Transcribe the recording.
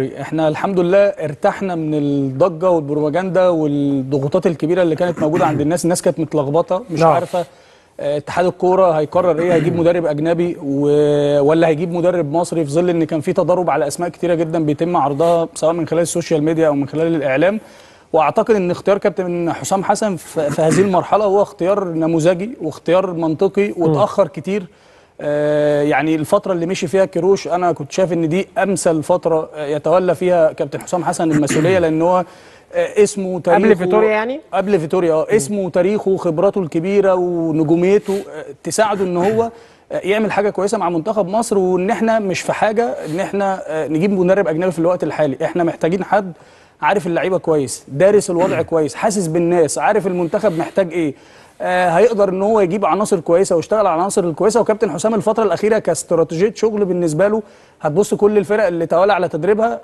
احنا الحمد لله ارتحنا من الضجه والبروباجندا والضغوطات الكبيره اللي كانت موجوده عند الناس كانت متلخبطه مش عارفه. اتحاد الكوره هيقرر ايه، هيجيب مدرب اجنبي ولا هيجيب مدرب مصري، في ظل ان كان في تضارب على اسماء كتيره جدا بيتم عرضها سواء من خلال السوشيال ميديا او من خلال الاعلام. واعتقد ان اختيار كابتن حسام حسن في هذه المرحله هو اختيار نموذجي واختيار منطقي واتاخر كتير. يعني الفترة اللي مشي فيها كيروش أنا كنت شايف إن دي أمثل فترة يتولى فيها كابتن حسام حسن المسؤولية، لأن هو اسمه تاريخه قبل فيتوريا، يعني قبل فيتوريا اسمه وتاريخه وخبراته الكبيرة ونجوميته تساعده إن هو يعمل حاجة كويسة مع منتخب مصر، وإن إحنا مش في حاجة إن إحنا نجيب مدرب أجنبي في الوقت الحالي. إحنا محتاجين حد عارف اللعيبة كويس، دارس الوضع كويس، حاسس بالناس، عارف المنتخب محتاج إيه. هيقدر ان هو يجيب عناصر كويسه ويشتغل على العناصر الكويسه. وكابتن حسام الفتره الاخيره كاستراتيجيه شغل بالنسبه له، هتبص كل الفرق اللي توالى على تدريبها